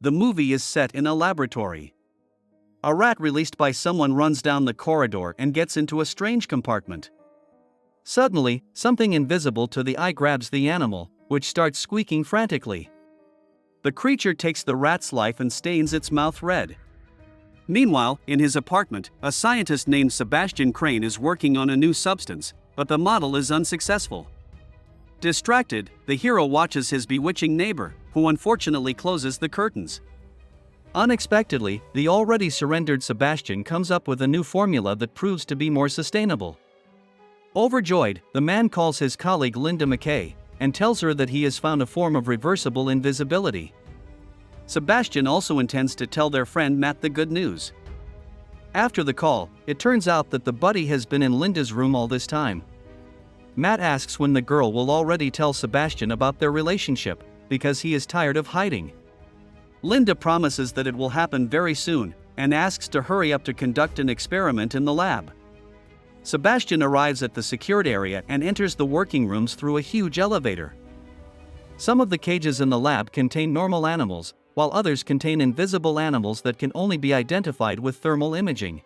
The movie is set in a laboratory. A rat released by someone runs down the corridor and gets into a strange compartment. Suddenly, something invisible to the eye grabs the animal, which starts squeaking frantically. The creature takes the rat's life and stains its mouth red. Meanwhile, in his apartment, a scientist named Sebastian Crane is working on a new substance, but the model is unsuccessful. Distracted, the hero watches his bewitching neighbor, who unfortunately closes the curtains. Unexpectedly, the already surrendered Sebastian comes up with a new formula that proves to be more sustainable. Overjoyed, the man calls his colleague Linda McKay and tells her that he has found a form of reversible invisibility. Sebastian also intends to tell their friend Matt the good news. After the call, it turns out that the buddy has been in Linda's room all this time. Matt asks when the girl will already tell Sebastian about their relationship, because he is tired of hiding. Linda promises that it will happen very soon, and asks to hurry up to conduct an experiment in the lab. Sebastian arrives at the secured area and enters the working rooms through a huge elevator. Some of the cages in the lab contain normal animals, while others contain invisible animals that can only be identified with thermal imaging.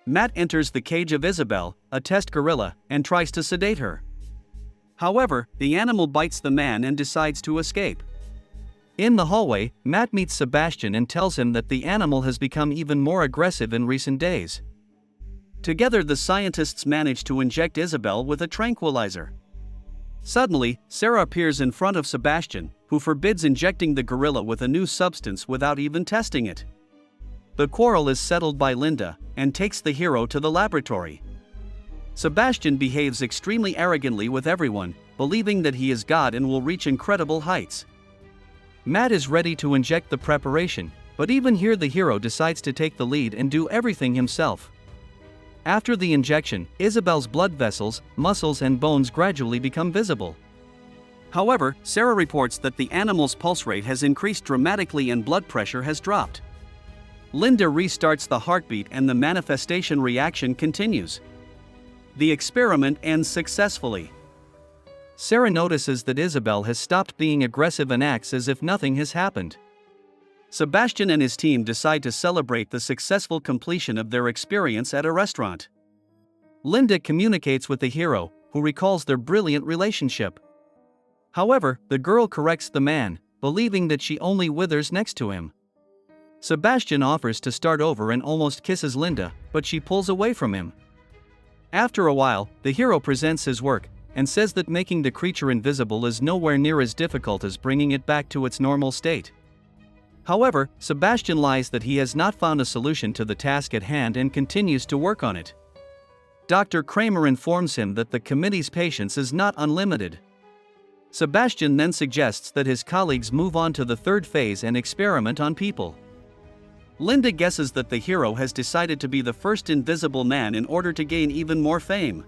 Matt enters the cage of Isabel, a test gorilla, and tries to sedate her. However, the animal bites the man and decides to escape. In the hallway, Matt meets Sebastian and tells him that the animal has become even more aggressive in recent days. Together, the scientists manage to inject Isabel with a tranquilizer. Suddenly, Sarah appears in front of Sebastian, who forbids injecting the gorilla with a new substance without even testing it. The quarrel is settled by Linda, and takes the hero to the laboratory. Sebastian behaves extremely arrogantly with everyone, believing that he is God and will reach incredible heights. Matt is ready to inject the preparation, but even here the hero decides to take the lead and do everything himself. After the injection, Isabel's blood vessels, muscles and bones gradually become visible. However, Sarah reports that the animal's pulse rate has increased dramatically and blood pressure has dropped. Linda restarts the heartbeat and the manifestation reaction continues. The experiment ends successfully. Sarah notices that Isabel has stopped being aggressive and acts as if nothing has happened. Sebastian and his team decide to celebrate the successful completion of their experience at a restaurant. Linda communicates with the hero, who recalls their brilliant relationship. However, the girl corrects the man, believing that she only withers next to him. Sebastian offers to start over and almost kisses Linda, but she pulls away from him. After a while, the hero presents his work, and says that making the creature invisible is nowhere near as difficult as bringing it back to its normal state. However, Sebastian lies that he has not found a solution to the task at hand and continues to work on it. Dr. Kramer informs him that the committee's patience is not unlimited. Sebastian then suggests that his colleagues move on to the third phase and experiment on people. Linda guesses that the hero has decided to be the first invisible man in order to gain even more fame.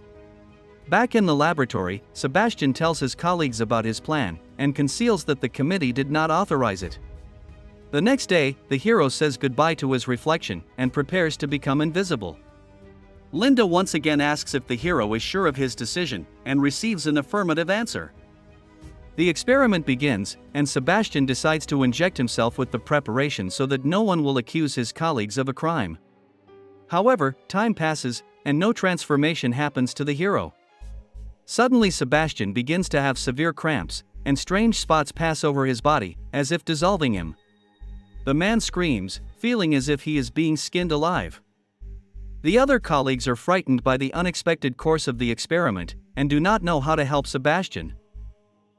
Back in the laboratory, Sebastian tells his colleagues about his plan, and conceals that the committee did not authorize it. The next day, the hero says goodbye to his reflection, and prepares to become invisible. Linda once again asks if the hero is sure of his decision, and receives an affirmative answer. The experiment begins, and Sebastian decides to inject himself with the preparation so that no one will accuse his colleagues of a crime. However, time passes, and no transformation happens to the hero. Suddenly Sebastian begins to have severe cramps, and strange spots pass over his body, as if dissolving him. The man screams, feeling as if he is being skinned alive. The other colleagues are frightened by the unexpected course of the experiment, and do not know how to help Sebastian.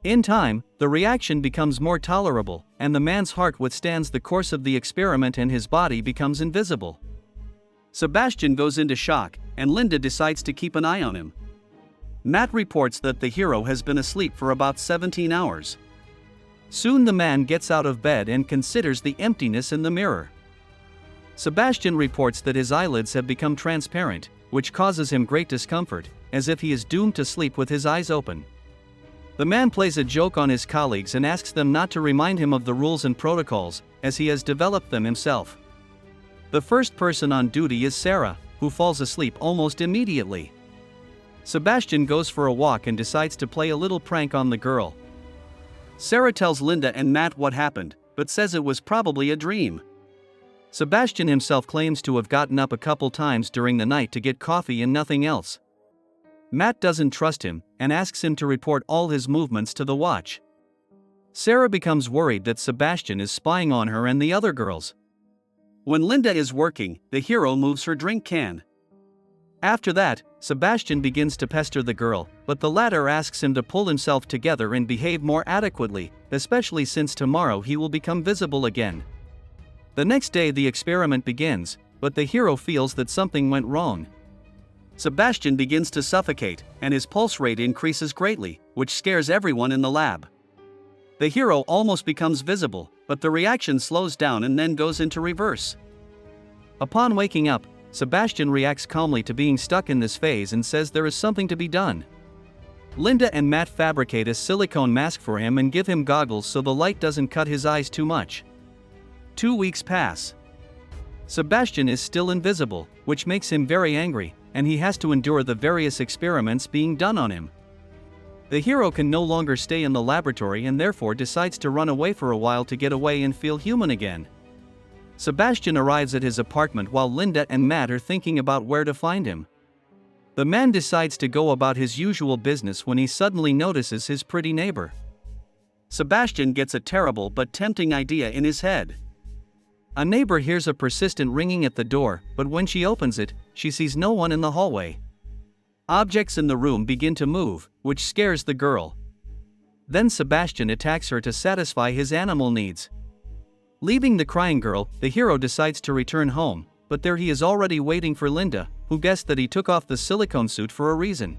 In time, the reaction becomes more tolerable, and the man's heart withstands the course of the experiment and his body becomes invisible. Sebastian goes into shock, and Linda decides to keep an eye on him. Matt reports that the hero has been asleep for about 17 hours. Soon the man gets out of bed and considers the emptiness in the mirror. Sebastian reports that his eyelids have become transparent, which causes him great discomfort, as if he is doomed to sleep with his eyes open. The man plays a joke on his colleagues and asks them not to remind him of the rules and protocols, as he has developed them himself. The first person on duty is Sarah, who falls asleep almost immediately. Sebastian goes for a walk and decides to play a little prank on the girl. Sarah tells Linda and Matt what happened, but says it was probably a dream. Sebastian himself claims to have gotten up a couple times during the night to get coffee and nothing else. Matt doesn't trust him and asks him to report all his movements to the watch. Sarah becomes worried that Sebastian is spying on her and the other girls. When Linda is working, the hero moves her drink can. After that, Sebastian begins to pester the girl, but the latter asks him to pull himself together and behave more adequately, especially since tomorrow he will become visible again. The next day the experiment begins, but the hero feels that something went wrong. Sebastian begins to suffocate, and his pulse rate increases greatly, which scares everyone in the lab. The hero almost becomes visible, but the reaction slows down and then goes into reverse. Upon waking up, Sebastian reacts calmly to being stuck in this phase and says there is something to be done. Linda and Matt fabricate a silicone mask for him and give him goggles so the light doesn't cut his eyes too much. 2 weeks pass. Sebastian is still invisible, which makes him very angry, and he has to endure the various experiments being done on him. The hero can no longer stay in the laboratory and therefore decides to run away for a while to get away and feel human again. Sebastian arrives at his apartment while Linda and Matt are thinking about where to find him. The man decides to go about his usual business when he suddenly notices his pretty neighbor. Sebastian gets a terrible but tempting idea in his head. A neighbor hears a persistent ringing at the door, but when she opens it, she sees no one in the hallway. Objects in the room begin to move, which scares the girl. Then Sebastian attacks her to satisfy his animal needs. Leaving the crying girl, the hero decides to return home, but there he is already waiting for Linda, who guessed that he took off the silicone suit for a reason.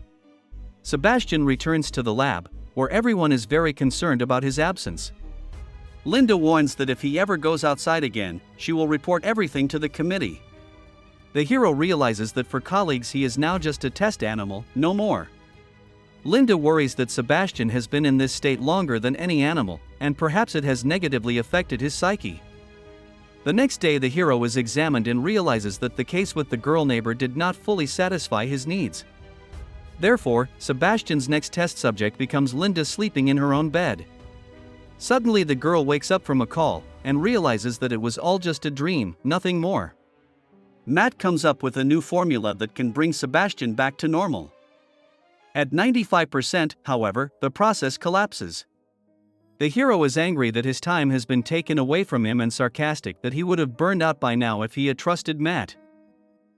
Sebastian returns to the lab, where everyone is very concerned about his absence. Linda warns that if he ever goes outside again, she will report everything to the committee. The hero realizes that for colleagues he is now just a test animal, no more. Linda worries that Sebastian has been in this state longer than any animal, and perhaps it has negatively affected his psyche. The next day the hero is examined and realizes that the case with the girl neighbor did not fully satisfy his needs. Therefore, Sebastian's next test subject becomes Linda sleeping in her own bed. Suddenly the girl wakes up from a call, and realizes that it was all just a dream, nothing more. Matt comes up with a new formula that can bring Sebastian back to normal. At 95%, however, the process collapses. The hero is angry that his time has been taken away from him and sarcastic that he would have burned out by now if he had trusted Matt.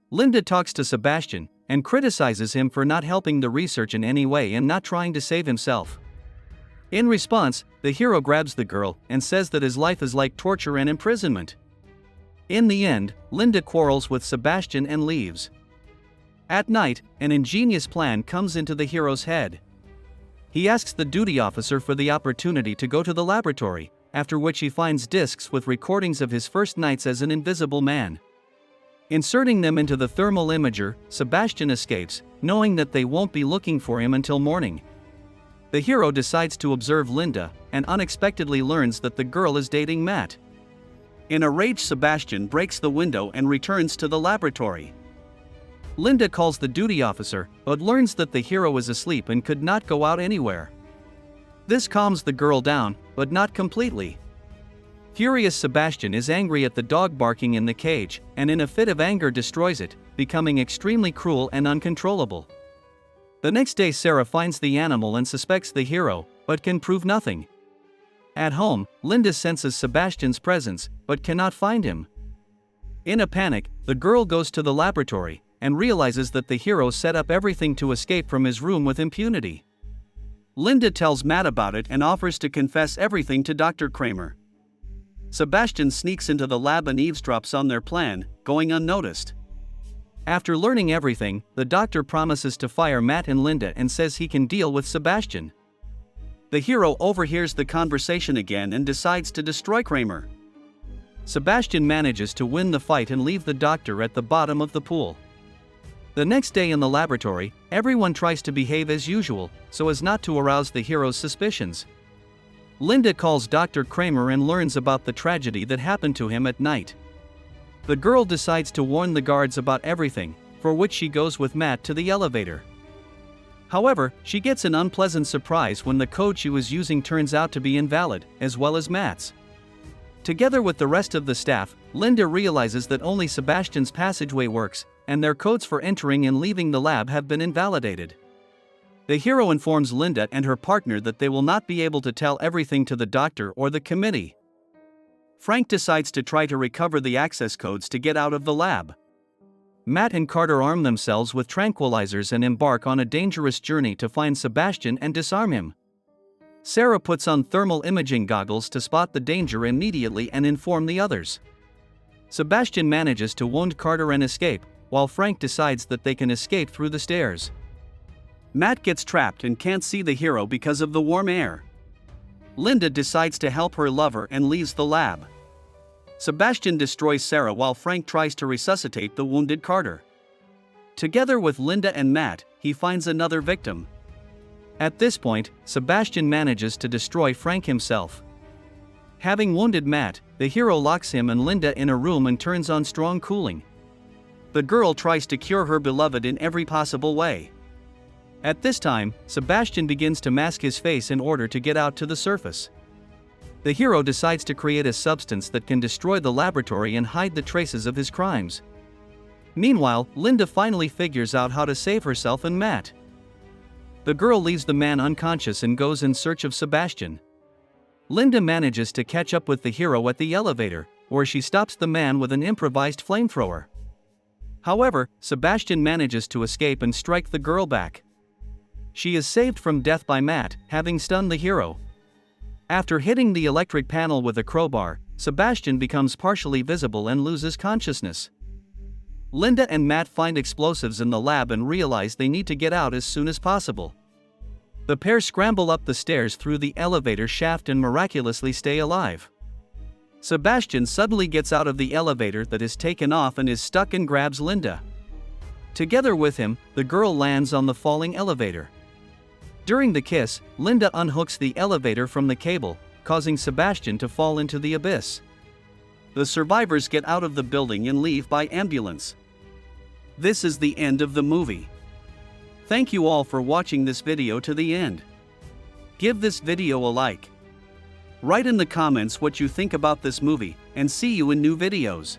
Linda talks to Sebastian, and criticizes him for not helping the research in any way and not trying to save himself. In response, the hero grabs the girl and says that his life is like torture and imprisonment. In the end, Linda quarrels with Sebastian and leaves. At night, an ingenious plan comes into the hero's head. He asks the duty officer for the opportunity to go to the laboratory, after which he finds discs with recordings of his first nights as an invisible man. Inserting them into the thermal imager, Sebastian escapes, knowing that they won't be looking for him until morning. The hero decides to observe Linda, and unexpectedly learns that the girl is dating Matt. In a rage, Sebastian breaks the window and returns to the laboratory. Linda calls the duty officer, but learns that the hero is asleep and could not go out anywhere. This calms the girl down, but not completely. Furious Sebastian is angry at the dog barking in the cage, and in a fit of anger destroys it, becoming extremely cruel and uncontrollable. The next day Sarah finds the animal and suspects the hero, but can prove nothing. At home, Linda senses Sebastian's presence, but cannot find him. In a panic, the girl goes to the laboratory, and realizes that the hero set up everything to escape from his room with impunity. Linda tells Matt about it and offers to confess everything to Dr. Kramer. Sebastian sneaks into the lab and eavesdrops on their plan, going unnoticed. After learning everything, the doctor promises to fire Matt and Linda and says he can deal with Sebastian. The hero overhears the conversation again and decides to destroy Kramer. Sebastian manages to win the fight and leave the doctor at the bottom of the pool. The next day in the laboratory, everyone tries to behave as usual, so as not to arouse the hero's suspicions. Linda calls Dr. Kramer and learns about the tragedy that happened to him at night. The girl decides to warn the guards about everything, for which she goes with Matt to the elevator. However, she gets an unpleasant surprise when the code she was using turns out to be invalid, as well as Matt's. Together with the rest of the staff, Linda realizes that only Sebastian's passageway works, and their codes for entering and leaving the lab have been invalidated. The hero informs Linda and her partner that they will not be able to tell everything to the doctor or the committee. Frank decides to try to recover the access codes to get out of the lab. Matt and Carter arm themselves with tranquilizers and embark on a dangerous journey to find Sebastian and disarm him. Sarah puts on thermal imaging goggles to spot the danger immediately and inform the others. Sebastian manages to wound Carter and escape, while Frank decides that they can escape through the stairs. Matt gets trapped and can't see the hero because of the warm air. Linda decides to help her lover and leaves the lab. Sebastian destroys Sarah while Frank tries to resuscitate the wounded Carter. Together with Linda and Matt, he finds another victim. At this point, Sebastian manages to destroy Frank himself. Having wounded Matt, the hero locks him and Linda in a room and turns on strong cooling. The girl tries to cure her beloved in every possible way. At this time, Sebastian begins to mask his face in order to get out to the surface. The hero decides to create a substance that can destroy the laboratory and hide the traces of his crimes. Meanwhile, Linda finally figures out how to save herself and Matt. The girl leaves the man unconscious and goes in search of Sebastian. Linda manages to catch up with the hero at the elevator, where she stops the man with an improvised flamethrower. However, Sebastian manages to escape and strike the girl back. She is saved from death by Matt, having stunned the hero. After hitting the electric panel with a crowbar, Sebastian becomes partially visible and loses consciousness. Linda and Matt find explosives in the lab and realize they need to get out as soon as possible. The pair scramble up the stairs through the elevator shaft and miraculously stay alive. Sebastian suddenly gets out of the elevator that is taken off and is stuck and grabs Linda. Together with him, the girl lands on the falling elevator. During the kiss, Linda unhooks the elevator from the cable, causing Sebastian to fall into the abyss. The survivors get out of the building and leave by ambulance. This is the end of the movie. Thank you all for watching this video to the end. Give this video a like. Write in the comments what you think about this movie, and see you in new videos.